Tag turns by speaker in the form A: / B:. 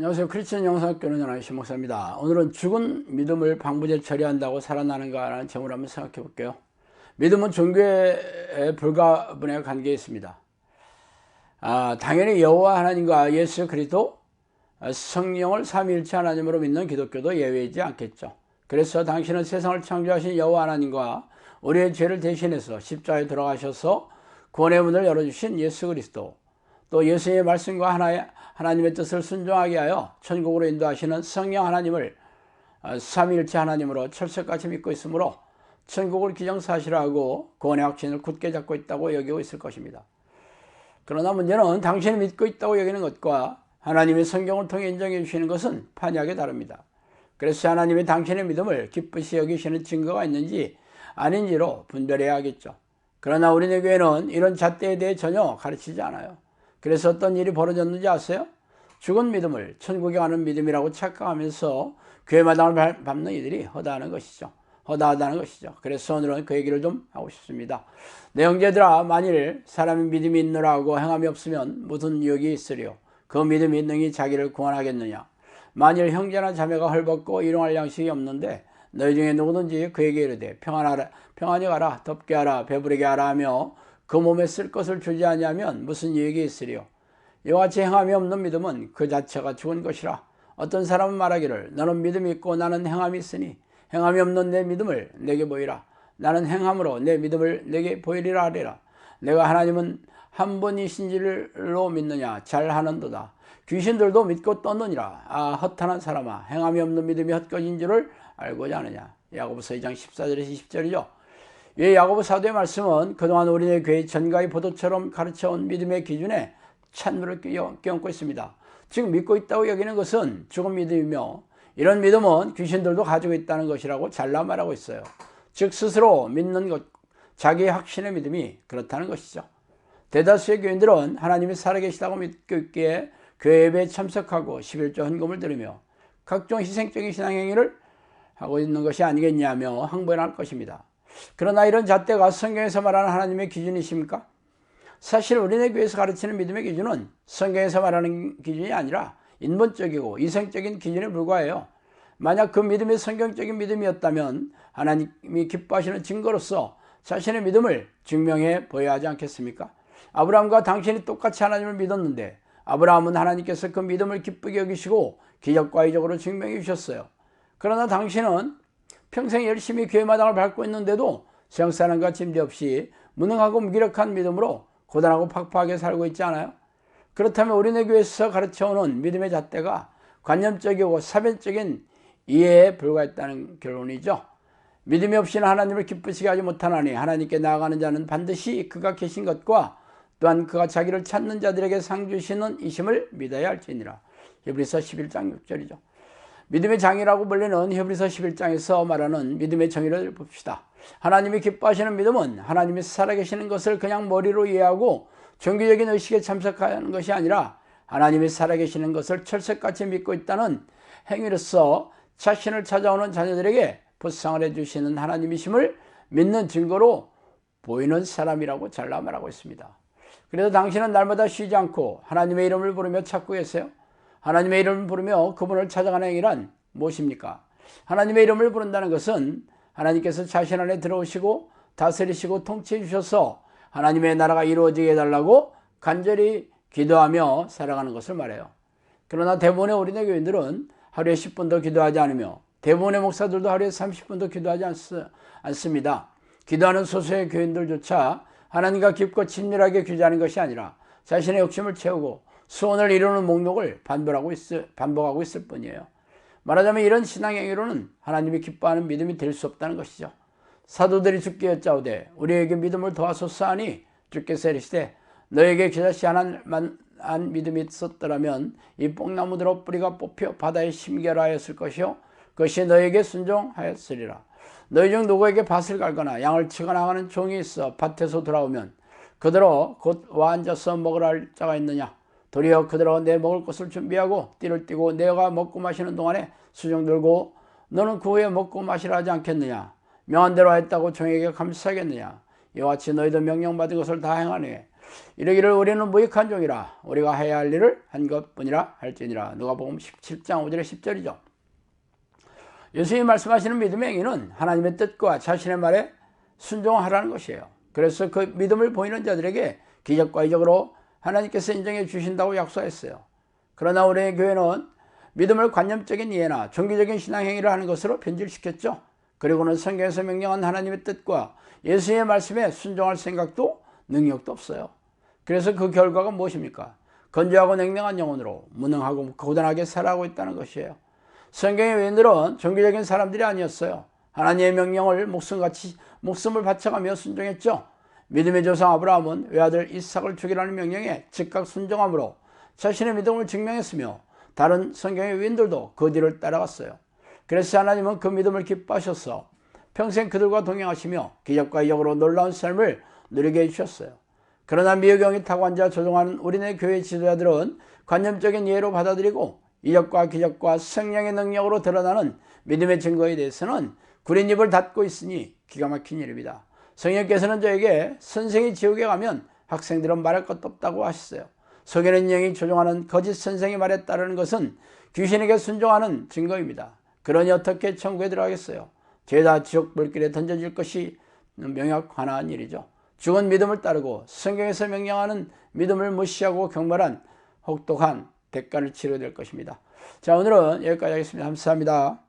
A: 안녕하세요. 크리스천 영성학교는 연합 신목사입니다. 오늘은 죽은 믿음을 방부제 처리한다고 살아나는가 라는 제목을 한번 생각해 볼게요. 믿음은 종교에 불가분의 관계에 있습니다. 당연히 여호와 하나님과 예수 그리스도 성령을 삼위일체 하나님으로 믿는 기독교도 예외이지 않겠죠. 그래서 당신은 세상을 창조하신 여호와 하나님과 우리의 죄를 대신해서 십자가에 들어가셔서 구원의 문을 열어주신 예수 그리스도, 또 예수님의 말씀과 하나님의 뜻을 순종하게 하여 천국으로 인도하시는 성령 하나님을 삼위일체 하나님으로 철석같이 믿고 있으므로 천국을 기정사실하고 구원의 확신을 굳게 잡고 있다고 여기고 있을 것입니다. 그러나 문제는 당신이 믿고 있다고 여기는 것과 하나님의 성경을 통해 인정해 주시는 것은 판이하게 다릅니다. 그래서 하나님이 당신의 믿음을 기쁘시 여기시는 증거가 있는지 아닌지로 분별해야 하겠죠. 그러나 우리네 교회는 이런 잣대에 대해 전혀 가르치지 않아요. 그래서 어떤 일이 벌어졌는지 아세요? 죽은 믿음을 천국에 가는 믿음이라고 착각하면서 교회 마당을 밟는 이들이 허다하다는 것이죠. 그래서 오늘은 그 얘기를 좀 하고 싶습니다. 내 형제들아, 만일 사람이 믿음이 있노라고 행함이 없으면 무슨 유익이 있으리요? 그 믿음이 능히 자기를 구원하겠느냐? 만일 형제나 자매가 헐벗고 일용할 양식이 없는데 너희 중에 누구든지 그에게 이르되 평안히 가라, 덥게 하라, 배부르게 하라 하며 그 몸에 쓸 것을 주지 아니하면 무슨 유익이 있으리요? 이와 같이 행함이 없는 믿음은 그 자체가 죽은 것이라. 어떤 사람은 말하기를 너는 믿음이 있고 나는 행함이 있으니 행함이 없는 내 믿음을 내게 보이라. 나는 행함으로 내 믿음을 내게 보이리라 하리라. 내가 하나님은 한 분이신지로 믿느냐? 잘하는도다. 귀신들도 믿고 떠느니라. 허탄한 사람아, 행함이 없는 믿음이 헛것인 줄을 알고자 하느냐? 야고보서 2장 14절에서 20절이죠. 이 야고보 사도의 말씀은 그동안 우리네 교회의 전가의 보도처럼 가르쳐온 믿음의 기준에 찬물을 끼얹고 있습니다. 지금 믿고 있다고 여기는 것은 죽은 믿음이며, 이런 믿음은 귀신들도 가지고 있다는 것이라고 잘라 말하고 있어요. 즉 스스로 믿는 것, 자기의 확신의 믿음이 그렇다는 것이죠. 대다수의 교인들은 하나님이 살아계시다고 믿고 있기에 교회 예배에 참석하고 11조 헌금을 드리며 각종 희생적인 신앙행위를 하고 있는 것이 아니겠냐며 항변할 것입니다. 그러나 이런 잣대가 성경에서 말하는 하나님의 기준이십니까? 사실 우리네 교회에서 가르치는 믿음의 기준은 성경에서 말하는 기준이 아니라 인본적이고 이성적인 기준에 불과해요. 만약 그 믿음이 성경적인 믿음이었다면 하나님이 기뻐하시는 증거로서 자신의 믿음을 증명해 보여야 하지 않겠습니까? 아브라함과 당신이 똑같이 하나님을 믿었는데 아브라함은 하나님께서 그 믿음을 기쁘게 여기시고 기적과 이적으로 증명해 주셨어요. 그러나 당신은 평생 열심히 교회 마당을 밟고 있는데도 세상사람과 침대없이 무능하고 무기력한 믿음으로 고단하고 팍팍하게 살고 있지 않아요? 그렇다면 우리네 교회에서 가르쳐오는 믿음의 잣대가 관념적이고 사변적인 이해에 불과했다는 결론이죠. 믿음이 없이는 하나님을 기쁘시게 하지 못하나니 하나님께 나아가는 자는 반드시 그가 계신 것과 또한 그가 자기를 찾는 자들에게 상 주시는 이심을 믿어야 할지니라. 히브리서 11장 6절이죠. 믿음의 장이라고 불리는 히브리서 11장에서 말하는 믿음의 정의를 봅시다. 하나님이 기뻐하시는 믿음은 하나님이 살아계시는 것을 그냥 머리로 이해하고 종교적인 의식에 참석하는 것이 아니라 하나님이 살아계시는 것을 철석같이 믿고 있다는 행위로서 자신을 찾아오는 자녀들에게 보상을 해주시는 하나님이심을 믿는 증거로 보이는 사람이라고 잘라 말하고 있습니다. 그래서 당신은 날마다 쉬지 않고 하나님의 이름을 부르며 찾고 계세요. 하나님의 이름을 부르며 그분을 찾아가는 행위란 무엇입니까? 하나님의 이름을 부른다는 것은 하나님께서 자신 안에 들어오시고 다스리시고 통치해 주셔서 하나님의 나라가 이루어지게 해달라고 간절히 기도하며 살아가는 것을 말해요. 그러나 대부분의 우리네 교인들은 하루에 10분도 기도하지 않으며 대부분의 목사들도 하루에 30분도 기도하지 않습니다. 기도하는 소수의 교인들조차 하나님과 깊고 친밀하게 교제하는 것이 아니라 자신의 욕심을 채우고 소원을 이루는 목록을 반복하고 있을 뿐이에요. 말하자면 이런 신앙행위로는 하나님이 기뻐하는 믿음이 될 수 없다는 것이죠. 사도들이 주께 여짜오되 우리에게 믿음을 더하소서 하니 주께서 이르시되 너에게 그자시 하나만 믿음이 있었더라면 이 뽕나무대로 뿌리가 뽑혀 바다에 심결하였을 것이요 그것이 너에게 순종하였으리라. 너희 중 누구에게 밭을 갈거나 양을 치거나 하는 종이 있어 밭에서 돌아오면 그대로 곧 와 앉아서 먹으라 할 자가 있느냐? 도리어 그대로 내 먹을 것을 준비하고 띠를 띠고 내가 먹고 마시는 동안에 수종 들고 너는 그 후에 먹고 마시라 하지 않겠느냐? 명한 대로 하였다고 종에게 감사하겠느냐? 이와 같이 너희도 명령받은 것을 다 행하니 이르기를 우리는 무익한 종이라 우리가 해야 할 일을 한 것뿐이라 할지니라. 누가복음 17장 5절에 10절이죠. 예수님이 말씀하시는 믿음의 행위는 하나님의 뜻과 자신의 말에 순종하라는 것이에요. 그래서 그 믿음을 보이는 자들에게 기적과 이적으로 하나님께서 인정해 주신다고 약속했어요. 그러나 우리의 교회는 믿음을 관념적인 이해나 종교적인 신앙 행위를 하는 것으로 변질시켰죠. 그리고는 성경에서 명령한 하나님의 뜻과 예수의 말씀에 순종할 생각도 능력도 없어요. 그래서 그 결과가 무엇입니까? 건조하고 냉랭한 영혼으로 무능하고 고단하게 살아가고 있다는 것이에요. 성경의 외인들은 종교적인 사람들이 아니었어요. 하나님의 명령을 목숨을 바쳐가며 순종했죠. 믿음의 조상 아브라함은 외아들 이삭을 죽이라는 명령에 즉각 순종함으로 자신의 믿음을 증명했으며 다른 성경의 위인들도 그 뒤를 따라갔어요. 그래서 하나님은 그 믿음을 기뻐하셔서 평생 그들과 동행하시며 기적과 이적으로 놀라운 삶을 누리게 해주셨어요. 그러나 미혹경이 타고 앉아 조종하는 우리네 교회 지도자들은 관념적인 이해로 받아들이고 이적과 기적과 성령의 능력으로 드러나는 믿음의 증거에 대해서는 구린 입을 닫고 있으니 기가 막힌 일입니다. 성령께서는 저에게 선생이 지옥에 가면 학생들은 말할 것도 없다고 하셨어요. 속에는 영이 조종하는 거짓 선생의 말에 따르는 것은 귀신에게 순종하는 증거입니다. 그러니 어떻게 천국에 들어가겠어요? 죄다 지옥 불길에 던져질 것이 명확한 일이죠. 죽은 믿음을 따르고 성경에서 명령하는 믿음을 무시하고 경멸한 혹독한 대가를 치러야 될 것입니다. 자, 오늘은 여기까지 하겠습니다. 감사합니다.